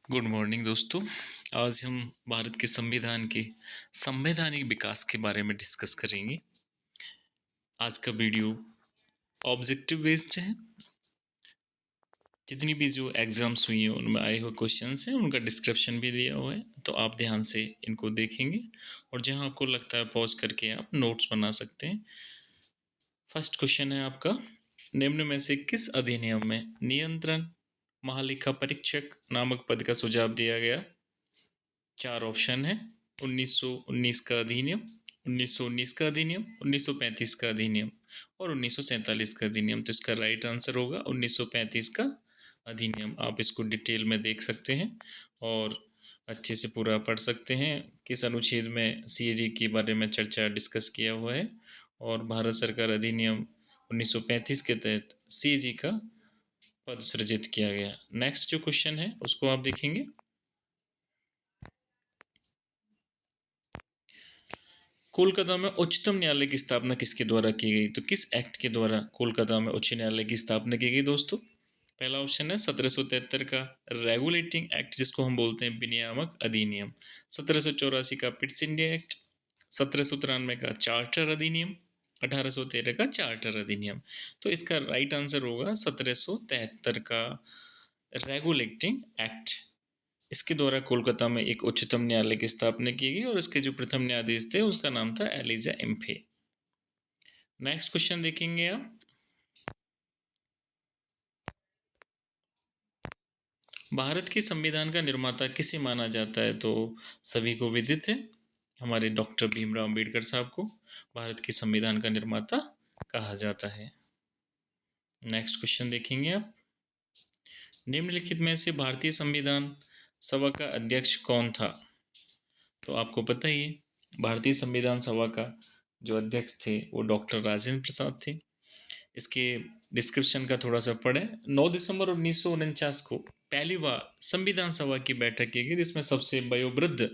Good morning दोस्तों। आज हम भारत के संविधान के संवैधानिक विकास के बारे में डिस्कस करेंगे। आज का वीडियो ऑब्जेक्टिव बेस्ड है। जितनी भी जो एग्जाम्स हुई हैं उनमें आए हुए क्वेश्चंस हैं, उनका डिस्क्रिप्शन भी दिया हुआ है, तो आप ध्यान से इनको देखेंगे और जहां आपको लगता है पॉज करके आप नोट्स बना सकते हैं। फर्स्ट क्वेश्चन है आपका, निम्न में से किस अधिनियम में नियंत्रण महालेखा परीक्षक नामक पद का सुझाव दिया गया? चार ऑप्शन है। 1919 का अधिनियम, 1919 का अधिनियम, 1935 का अधिनियम और 1947 का अधिनियम। तो इसका राइट आंसर होगा 1935 का अधिनियम। आप इसको डिटेल में देख सकते हैं और अच्छे से पूरा पढ़ सकते हैं। किस अनुच्छेद में सीएजी के बारे में चर्चा डिस्कस किया हुआ है और भारत सरकार अधिनियम 1935 के तहत सीएजी का पद सृजित किया गया। नेक्स्ट जो क्वेश्चन है उसको आप देखेंगे। कोलकाता में उच्चतम न्यायालय की स्थापना किसके द्वारा की गई? तो किस एक्ट के द्वारा कोलकाता में उच्च न्यायालय की स्थापना की गई दोस्तों? पहला ऑप्शन है 1773 का रेगुलेटिंग एक्ट, जिसको हम बोलते हैं विनियामक अधिनियम। 1784 का पिट्स इंडिया एक्ट। 1793 का चार्टर अधिनियम। 1813 का चार्टर अधिनियम। तो इसका राइट आंसर होगा 1773 का रेगुलेटिंग एक्ट। इसके द्वारा कोलकाता में एक उच्चतम न्यायालय की स्थापना की गई और इसके जो प्रथम न्यायाधीश थे उसका नाम था एलिजा इम्फे। नेक्स्ट क्वेश्चन देखेंगे आप। भारत के संविधान का निर्माता किसे माना जाता है? तो सभी को विदित है, हमारे डॉक्टर भीमराव अंबेडकर साहब को भारत के संविधान का निर्माता कहा जाता है। नेक्स्ट क्वेश्चन देखेंगे आप। निम्नलिखित में से भारतीय संविधान सभा का अध्यक्ष कौन था? तो आपको पता ही है, भारतीय संविधान सभा का जो अध्यक्ष थे वो डॉक्टर राजेंद्र प्रसाद थे। इसके डिस्क्रिप्शन का थोड़ा सा पढ़ें। 9 दिसंबर 1949 को पहली बार संविधान सभा की बैठक की गई, जिसमें सबसे वयोवृद्ध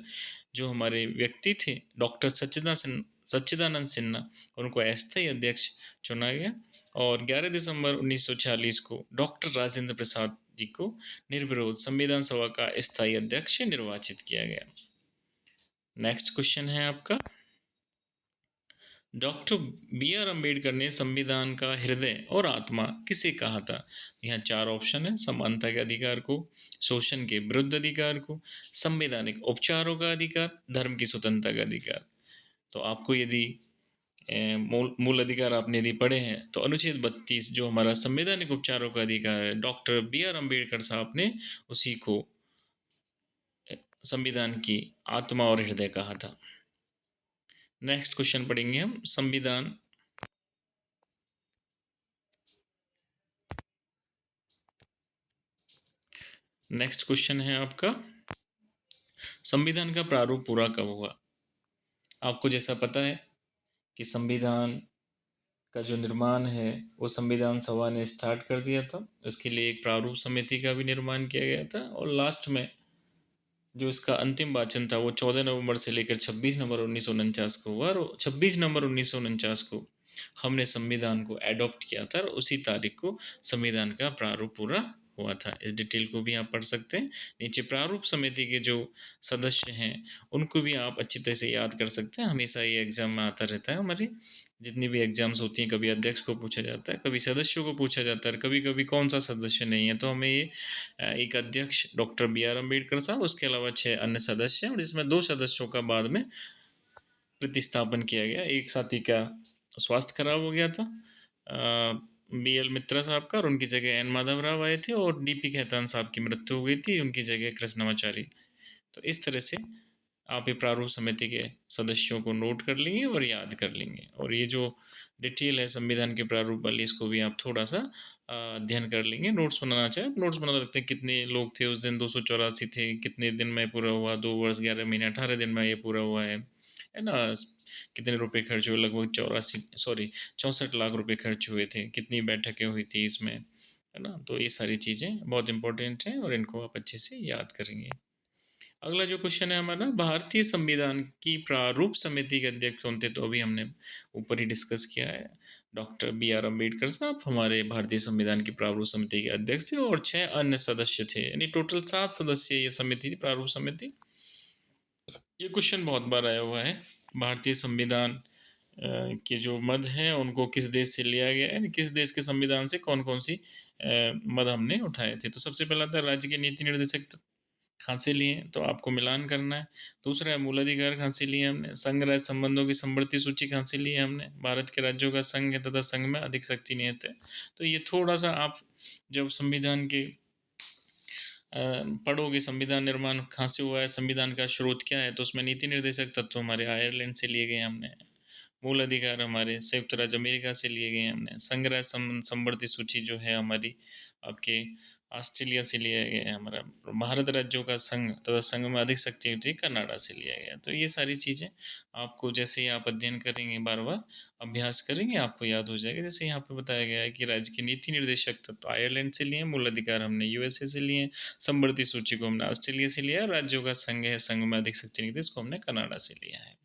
जो हमारे व्यक्ति थे डॉक्टर सच्चिदानंद सिन्हा, उनको अस्थायी अध्यक्ष चुना गया और 11 दिसंबर 1946 को डॉक्टर राजेंद्र प्रसाद जी को निर्विरोध संविधान सभा का स्थायी अध्यक्ष निर्वाचित किया गया। नेक्स्ट क्वेश्चन है आपका, डॉक्टर बी आर अम्बेडकर ने संविधान का हृदय और आत्मा किसे कहा था? यहाँ चार ऑप्शन है। समानता के अधिकार को, शोषण के विरुद्ध अधिकार को, संवैधानिक उपचारों का अधिकार, धर्म की स्वतंत्रता का अधिकार। तो आपको यदि मूल अधिकार आपने यदि पढ़े हैं तो अनुच्छेद 32 जो हमारा संवैधानिक उपचारों का अधिकार है, डॉक्टर बी आर अम्बेडकर साहब ने उसी को संविधान की आत्मा और हृदय कहा था। नेक्स्ट क्वेश्चन पढ़ेंगे हम। संविधान नेक्स्ट क्वेश्चन है आपका, संविधान का प्रारूप पूरा कब हुआ? आपको जैसा पता है कि संविधान का जो निर्माण है वो संविधान सभा ने स्टार्ट कर दिया था। इसके लिए एक प्रारूप समिति का भी निर्माण किया गया था और लास्ट में जो इसका अंतिम वाचन था वो 14 नवंबर से लेकर 26 नवंबर 1949 को हुआ और 26 नवंबर 1949 को हमने संविधान को एडॉप्ट किया था और उसी तारीख को संविधान का प्रारूप पूरा हुआ था। इस डिटेल को भी आप पढ़ सकते हैं। नीचे प्रारूप समिति के जो सदस्य हैं उनको भी आप अच्छी तरह से याद कर सकते हैं। हमेशा ये एग्जाम में आता रहता है, हमारी जितनी भी एग्जाम्स होती हैं, कभी अध्यक्ष को पूछा जाता है, कभी सदस्यों को पूछा जाता है, कभी कभी कौन सा सदस्य नहीं है। तो हमें ये एक अध्यक्ष डॉक्टर बी आर अम्बेडकर साहब, उसके अलावा 6 अन्य सदस्य हैं और जिसमें 2 सदस्यों का बाद में प्रतिस्थापन किया गया। एक साथी का स्वास्थ्य खराब हो गया था, बी एल मित्रा साहब का, और उनकी जगह एन माधव राव आए थे और डी पी खेतान साहब की मृत्यु हो गई थी, उनकी जगह कृष्णमाचारी। तो इस तरह से आप ये प्रारूप समिति के सदस्यों को नोट कर लेंगे और याद कर लेंगे। और ये जो डिटेल है संविधान के प्रारूप वाली, इसको भी आप थोड़ा सा अध्ययन कर लेंगे। नोट्स बनाना चाहे नोट्स बना सकते हैं। कितने लोग थे उस दिन? 284 थे। कितने दिन में पूरा हुआ? 2 वर्ष 11 महीने 18 दिन में ये पूरा हुआ है ना। कितने रुपए खर्च हुए? लगभग 64 लाख रुपए खर्च हुए थे। कितनी बैठकें हुई थी इसमें, है ना। तो ये सारी चीज़ें बहुत इंपॉर्टेंट हैं और इनको आप अच्छे से याद करेंगे। अगला जो क्वेश्चन है हमारा, भारतीय संविधान की प्रारूप समिति के अध्यक्ष कौन थे? तो अभी हमने ऊपर ही डिस्कस किया है, डॉक्टर बी आर अम्बेडकर साहब हमारे भारतीय संविधान की प्रारूप समिति के अध्यक्ष थे, और 6 अन्य सदस्य थे, यानी टोटल 7 सदस्य ये समिति थी, प्रारूप समिति। ये क्वेश्चन बहुत बार आया हुआ है। भारतीय संविधान के जो मद हैं उनको किस देश से लिया गया है, यानी किस देश के संविधान से कौन कौन सी मद हमने उठाए थे। तो सबसे पहला था राज्य के नीति निर्देशक कहाँ से लिए, तो आपको मिलान करना है। दूसरा है मूल अधिकार कहाँ से लिए हमने। संघ राज्य संबंधों की समवर्ती सूची कहाँ से ली है हमने। भारत के राज्यों का संघ है तथा संघ में अधिक शक्ति निहित है। तो ये थोड़ा सा आप जब संविधान के पढ़ोगे संविधान निर्माण कहाँ से हुआ है, संविधान का स्रोत क्या है, तो उसमें नीति निर्देशक तत्व हमारे आयरलैंड से लिए गए हमने। मूल अधिकार हमारे संयुक्त राज्य अमेरिका से लिए गए हमने। संघ राज्य समवर्ती सूची जो है हमारी आपके ऑस्ट्रेलिया से लिया गया है हमारा। भारत राज्यों का संघ तथा संघ में अधिक शक्ति होती है कनाडा से लिया गया। तो ये सारी चीज़ें आपको जैसे ही आप अध्ययन करेंगे, बार बार अभ्यास करेंगे, आपको याद हो जाएगा। जैसे यहाँ पे बताया गया है कि राज्य के नीति निर्देशक तत्व तो आयरलैंड से लिए, मूल अधिकार हमने यूएसए से लिए, समवर्ती सूची को हमने ऑस्ट्रेलिया से लिया, राज्यों का संघ है, संघ में अधिक शक्ति नहीं थी, इसको हमने कनाडा से लिया है।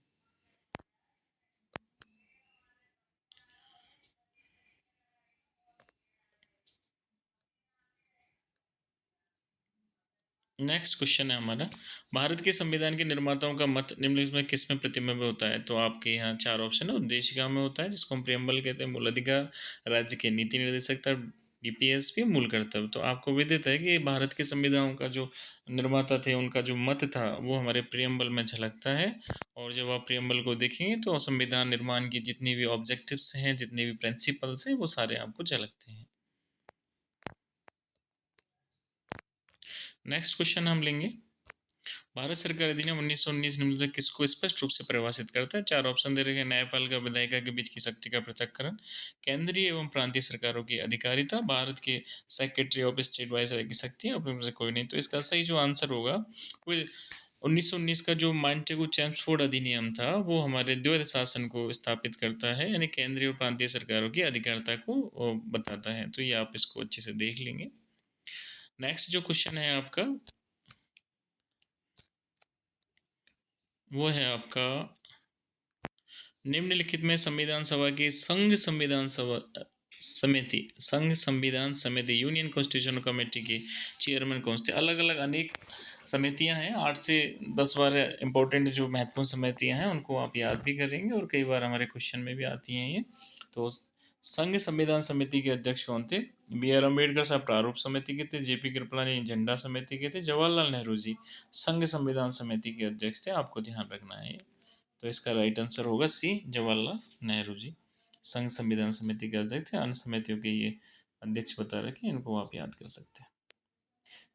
नेक्स्ट क्वेश्चन है हमारा, भारत के संविधान के निर्माताओं का मत निम्नलिखित में किस में प्रतिबिंब होता है। तो आपके यहाँ 4 ऑप्शन है। उद्देशिका में होता है जिसको हम प्रियम्बल कहते हैं, मूल अधिकार, राज्य के नीति निर्देशकता, डीपीएसपी, मूल कर्तव्य। तो आपको विदित है कि भारत के संविधान का जो निर्माता थे उनका जो मत था वो हमारे प्रियम्बल में झलकता है। और जब आप प्रियम्बल को देखेंगे तो संविधान निर्माण की जितनी भी ऑब्जेक्टिव्स हैं, जितने भी प्रिंसिपल्स हैं, वो सारे आपको झलकते हैं। नेक्स्ट क्वेश्चन हम लेंगे, भारत सरकार अधिनियम 1919 निम्नलिखित किसको स्पष्ट रूप से परिभाषित करता है। 4 ऑप्शन दे रखे हैं। न्यायपालिका विधायिका के बीच की शक्ति का पृथक्करण, केंद्रीय एवं प्रांतीय सरकारों की अधिकारिता, भारत के सेक्रेटरी ऑफ स्टेट वाइसराय की शक्ति, और इनमें से कोई नहीं। तो इसका सही जो आंसर होगा वो 1919 का जो मॉन्टेगू चेम्सफोर्ड अधिनियम था वो हमारे द्वैध शासन को स्थापित करता है, यानी केंद्रीय और प्रांतीय सरकारों की अधिकारिता को बताता है। तो ये आप इसको अच्छे से देख लेंगे। नेक्स्ट जो क्वेश्चन है आपका वो है आपका, निम्नलिखित में संविधान सभा की संघ संविधान समिति यूनियन कॉन्स्टिट्यूशन कमेटी के चेयरमैन कौन से। अलग अलग अनेक समितियां हैं, 8 से 10 बार इंपॉर्टेंट जो महत्वपूर्ण समितियां हैं उनको आप याद भी करेंगे और कई बार हमारे क्वेश्चन में भी आती हैं ये। तो संघ संविधान समिति के अध्यक्ष कौन थे। बी आर अम्बेडकर साहब प्रारूप समिति के थे, जेपी कृपलानी झंडा समिति के थे, जवाहरलाल नेहरू जी संघ संविधान समिति के अध्यक्ष थे। आपको ध्यान रखना है। तो इसका राइट आंसर होगा सी, जवाहरलाल नेहरू जी संघ संविधान समिति के अध्यक्ष थे। अन्य समितियों के ये अध्यक्ष बता रखे, इनको आप याद कर सकते हैं।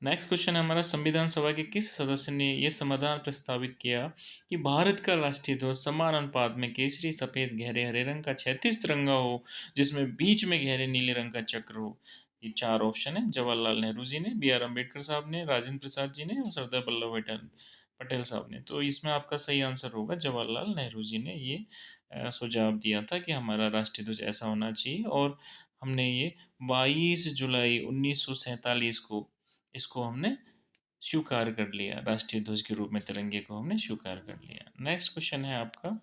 नेक्स्ट क्वेश्चन है हमारा, संविधान सभा के किस सदस्य ने यह समाधान प्रस्तावित किया कि भारत का राष्ट्रीय ध्वज समान अनुपात में केसरी, सफेद, गहरे हरे रंग का 36 तिरंगा हो जिसमें बीच में गहरे नीले रंग का चक्र हो। ये 4 ऑप्शन है। जवाहरलाल नेहरू जी ने, बी आर अम्बेडकर साहब ने, राजेंद्र प्रसाद जी ने और सरदार वल्लभ भाई पटेल साहब ने। तो इसमें आपका सही आंसर होगा जवाहरलाल नेहरू जी ने ये सुझाव दिया था कि हमारा राष्ट्रीय ध्वज ऐसा होना चाहिए। और हमने ये 22 जुलाई 1947 को इसको हमने स्वीकार कर लिया, राष्ट्रीय ध्वज के रूप में तिरंगे को हमने स्वीकार कर लिया। नेक्स्ट क्वेश्चन है आपका,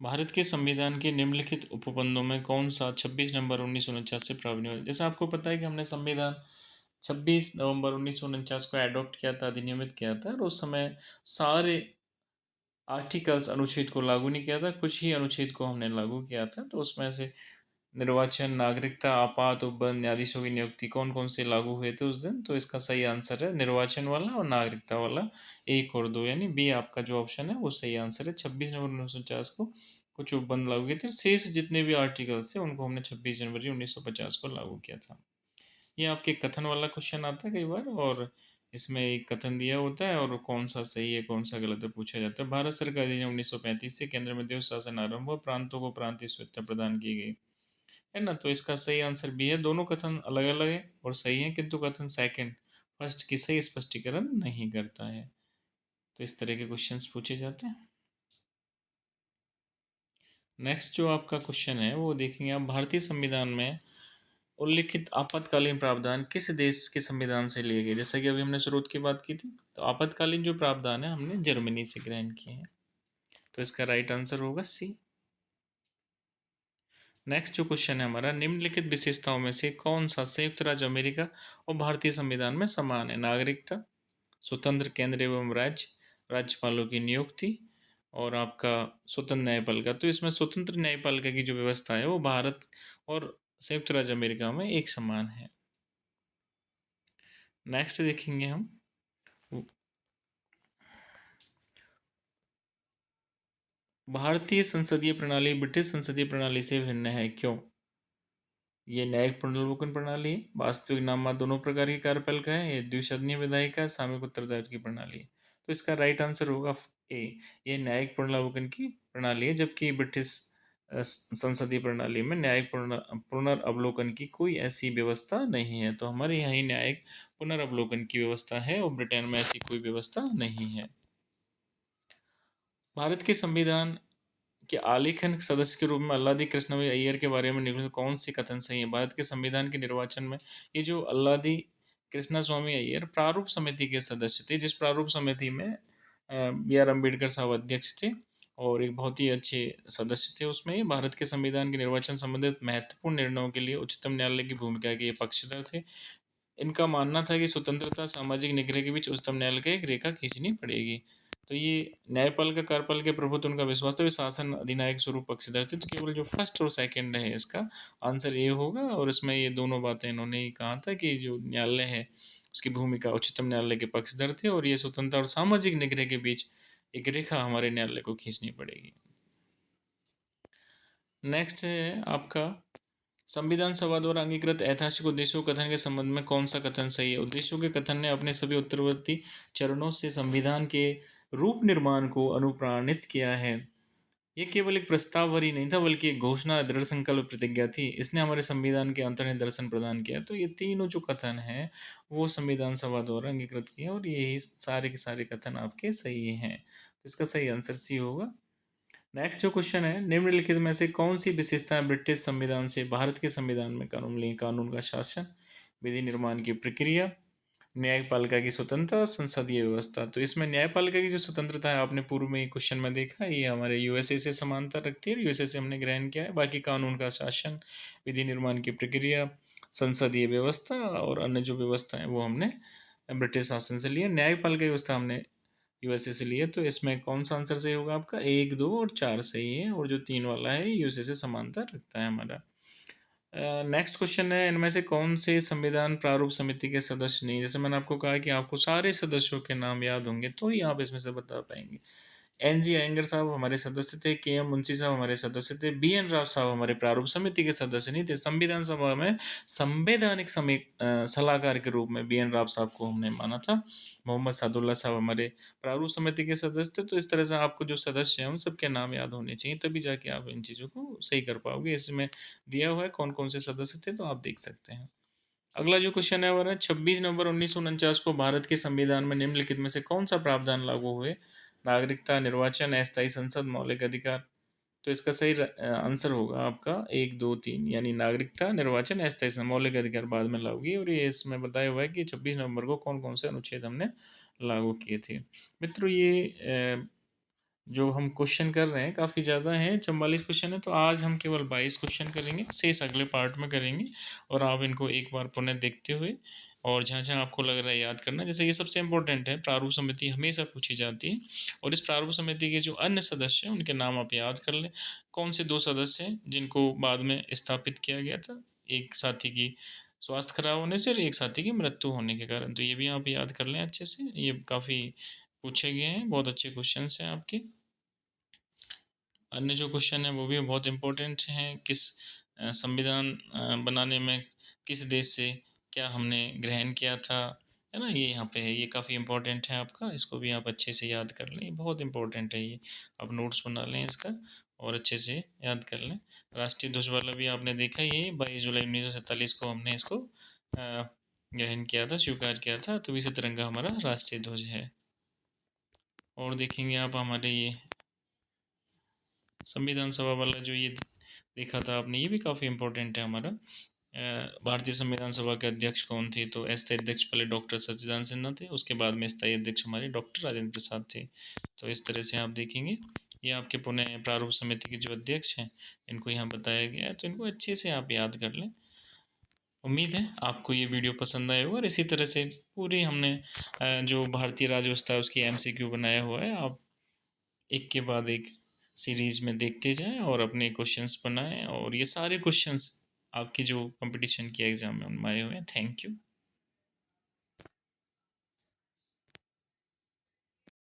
भारत के संविधान के निम्नलिखित उपबंधों में कौन सा 26 नवंबर 1949 से प्रभावी हुआ। जैसे आपको पता है कि हमने संविधान 26 नवंबर 1949 को एडॉप्ट किया था, अधिनियमित किया था, और उस समय सारे आर्टिकल्स अनुच्छेद को लागू नहीं किया था, कुछ ही अनुच्छेद को हमने लागू किया था। तो उसमें से निर्वाचन, नागरिकता, आपात उपबंध, न्यायाधीशों की नियुक्ति कौन कौन से लागू हुए थे उस दिन। तो इसका सही आंसर है निर्वाचन वाला और नागरिकता वाला, 1 और 2, यानी बी आपका जो ऑप्शन है वो सही आंसर है। 26 नवंबर 1950 को कुछ उपबंध लागू किए थे, शेष जितने भी आर्टिकल्स थे उनको हमने 26 जनवरी 1950 को लागू किया था। ये आपके कथन वाला क्वेश्चन आता है कई बार, और इसमें एक कथन दिया होता है और कौन सा सही है कौन सा गलत है पूछा जाता है। भारत सरकार अधिनियम 1935 से केंद्र में देव शासन आरंभ हुआ, प्रांतों को प्रांतीय स्वायत्तता प्रदान की गई, है ना। तो इसका सही आंसर भी है। दोनों कथन अलग अलग है और सही है, किंतु कथन सेकंड फर्स्ट की सही स्पष्टीकरण नहीं करता है। तो इस तरह के क्वेश्चंस पूछे जाते हैं। नेक्स्ट जो आपका क्वेश्चन है वो देखेंगे आप, भारतीय संविधान में उल्लिखित आपातकालीन प्रावधान किस देश के संविधान से लिए गए? जैसा कि अभी हमने स्रोत की बात की थी, तो आपातकालीन जो प्रावधान है हमने जर्मनी से ग्रहण किए हैं। तो इसका राइट आंसर होगा सी। नेक्स्ट जो क्वेश्चन है हमारा, निम्नलिखित विशेषताओं में से कौन सा संयुक्त राज्य अमेरिका और भारतीय संविधान में समान है? नागरिकता, स्वतंत्र केंद्र एवं राज्य, राज्यपालों की नियुक्ति और आपका स्वतंत्र न्यायपालिका। तो इसमें स्वतंत्र न्यायपालिका की जो व्यवस्था है वो भारत और संयुक्त राज्य अमेरिका में एक समान है। नेक्स्ट देखेंगे हम, भारतीय संसदीय प्रणाली ब्रिटिश संसदीय प्रणाली से भिन्न है, क्यों? ये न्यायिक पुनर्विलोकन प्रणाली है, वास्तविक नाम दोनों प्रकार की कार्यपालिका है, ये द्विसदनीय विधायिका है, सामूहिक उत्तरदायित्व की प्रणाली है। तो इसका राइट आंसर होगा ए, ये न्यायिक पुनर्विलोकन की प्रणाली है, जबकि ब्रिटिश संसदीय प्रणाली में न्यायिक पुनर्अवलोकन की कोई ऐसी व्यवस्था नहीं है। तो हमारे यहाँ ही न्यायिक पुनर्अवलोकन की व्यवस्था है और ब्रिटेन में ऐसी कोई व्यवस्था नहीं है। भारत के संविधान के आलेखन सदस्य के रूप में अल्लादी कृष्णमय अय्यर के बारे में निम्नलिखित कौन सी कथन सही है? भारत के संविधान के निर्वाचन में ये जो अल्लादी कृष्णा स्वामी अय्यर प्रारूप समिति के सदस्य थे, जिस प्रारूप समिति में बी आर अम्बेडकर साहब अध्यक्ष थे और एक बहुत ही अच्छे सदस्य थे। उसमें भारत के संविधान के निर्वाचन संबंधित महत्वपूर्ण निर्णयों के लिए उच्चतम न्यायालय की भूमिका के ये पक्षधर थे। इनका मानना था कि स्वतंत्रता सामाजिक निग्रह के बीच उच्चतम न्यायालय की एक रेखा खींचनी पड़ेगी। तो ये न्यायपालिका कार्यपाल के प्रभुत्व उनका विश्वास था, वे शासन अधिनायक स्वरूप पक्षधर थे। तो केवल जो फर्स्ट और सेकंड है इसका आंसर ये होगा, और इसमें ये दोनों बातें इन्होंने ही कहा था कि जो न्यायालय है उसकी भूमिका उच्चतम न्यायालय के पक्षधर थे, और ये स्वतंत्रता और सामाजिक निग्रह के बीच एक रेखा हमारे न्यायालय को खींचनी पड़ेगी। नेक्स्ट है आपका, संविधान सभा द्वारा अंगीकृत ऐतिहासिक उद्देश्यों के कथन के संबंध में कौन सा कथन सही है? उद्देश्यों के कथन ने अपने सभी उत्तरवर्ती चरणों से संविधान के रूप निर्माण को अनुप्राणित किया है। ये केवल एक प्रस्ताव भरी नहीं था, बल्कि एक घोषणा, दृढ़ संकल्प, प्रतिज्ञा थी। इसने हमारे संविधान के अंतर्निहित दर्शन प्रदान किया। तो ये तीनों जो कथन हैं वो संविधान सभा द्वारा अंगीकृत किए, और यही सारे के सारे कथन आपके सही हैं। तो इसका सही आंसर सी होगा। नेक्स्ट जो क्वेश्चन है, निम्नलिखित में से कौन सी विशेषताएं ब्रिटिश संविधान से भारत के संविधान में कानून ली? कानून का शासन, विधि निर्माण की प्रक्रिया, न्यायपालिका की स्वतंत्रता, संसदीय व्यवस्था। तो इसमें न्यायपालिका की जो स्वतंत्रता है, आपने पूर्व में क्वेश्चन में देखा, ये हमारे यूएसए से समानता रखती है, यूएसए से हमने ग्रहण किया है। बाकी कानून का शासन, विधि निर्माण की प्रक्रिया, संसदीय व्यवस्था और अन्य जो व्यवस्था है वो हमने ब्रिटिश शासन से लिया। न्यायपालिका की व्यवस्था हमने यूएसए से लिए। तो इसमें कौन सा आंसर सही होगा आपका? एक, दो और चार सही है, और जो तीन वाला है यूएसए से समानता रखता है हमारा। नेक्स्ट क्वेश्चन है, इनमें से कौन से संविधान प्रारूप समिति के सदस्य नहीं? जैसे मैंने आपको कहा कि आपको सारे सदस्यों के नाम याद होंगे तो ही आप इसमें से बता पाएंगे। एन जी अयंगर साहब हमारे सदस्य थे, के एम मुंशी साहब हमारे सदस्य थे, बी एन राव साहब हमारे प्रारूप समिति के सदस्य नहीं थे। संविधान सभा में संवैधानिक सलाहकार के रूप में बी एन राव साहब को हमने माना था। मोहम्मद सादुल्ला साहब हमारे प्रारूप समिति के सदस्य थे। तो इस तरह से आपको जो सदस्य हैं उन सबके नाम याद होने चाहिए, तभी जाके आप इन चीज़ों को सही कर पाओगे। इसमें दिया हुआ है कौन कौन से सदस्य थे, तो आप देख सकते हैं। अगला जो क्वेश्चन है हमारा, 26 नवंबर 1949 को भारत के संविधान में निम्नलिखित में से कौन सा प्रावधान लागू हुए? नागरिकता, निर्वाचन, अस्थायी संसद, मौलिक अधिकार। तो इसका सही आंसर होगा आपका एक, दो, तीन, यानी नागरिकता, निर्वाचन, अस्थायी संसद, मौलिक अधिकार बाद में लागू किए। और ये इसमें बताया हुआ है कि 26 नवंबर को कौन कौन से अनुच्छेद हमने लागू किए थे। मित्रों, ये जो हम क्वेश्चन कर रहे हैं काफ़ी ज़्यादा हैं, 44 क्वेश्चन है। तो आज हम केवल 22 क्वेश्चन करेंगे, शेष अगले पार्ट में करेंगे। और आप इनको एक बार पुनः देखते हुए और जहाँ जहाँ आपको लग रहा है याद करना, जैसे ये सबसे इम्पोर्टेंट है, प्रारूप समिति हमेशा पूछी जाती है। और इस प्रारूप समिति के जो अन्य सदस्य हैं उनके नाम आप याद कर लें। कौन से दो सदस्य हैं जिनको बाद में स्थापित किया गया था? एक साथी की स्वास्थ्य खराब होने से और एक साथी की मृत्यु होने के कारण। तो ये भी आप याद कर लें अच्छे से, ये काफ़ी पूछे गए हैं, बहुत अच्छे क्वेश्चन हैं आपके। अन्य जो क्वेश्चन है वो भी बहुत इम्पोर्टेंट हैं। किस संविधान बनाने में किस देश से क्या हमने ग्रहण किया था, है ना, ये यहाँ पे है, ये काफ़ी इम्पोर्टेंट है आपका। इसको भी आप अच्छे से याद कर लें, बहुत इम्पोर्टेंट है ये। आप नोट्स बना लें इसका और अच्छे से याद कर लें। राष्ट्रीय ध्वज वाला भी आपने देखा, ये 22 जुलाई 1947 को हमने इसको ग्रहण किया था, स्वीकार किया था। तो इसी तिरंगा हमारा राष्ट्रीय ध्वज है। और देखेंगे आप हमारे ये संविधान सभा वाला जो ये देखा था आपने, ये भी काफ़ी इम्पोर्टेंट है हमारा। भारतीय संविधान सभा के अध्यक्ष कौन थे? तो अस्थायी अध्यक्ष पहले डॉक्टर सच्चिदानंद सिन्हा थे, उसके बाद में स्थायी अध्यक्ष हमारे डॉक्टर राजेंद्र प्रसाद थे। तो इस तरह से आप देखेंगे, ये आपके पुनः प्रारूप समिति के जो अध्यक्ष हैं इनको यहाँ बताया गया है, तो इनको अच्छे से आप याद कर लें। उम्मीद है आपको ये वीडियो पसंद आया होगा, और इसी तरह से पूरी हमने जो भारतीय राज्य व्यवस्था है उसकी MCQ बनाया हुआ है। आप एक के बाद एक सीरीज में देखते जाएं और अपने क्वेश्चंस बनाएं, और ये सारे क्वेश्चंस आपके जो कंपटीशन की एग्जाम में उनमें आए हुए हैं। Thank you.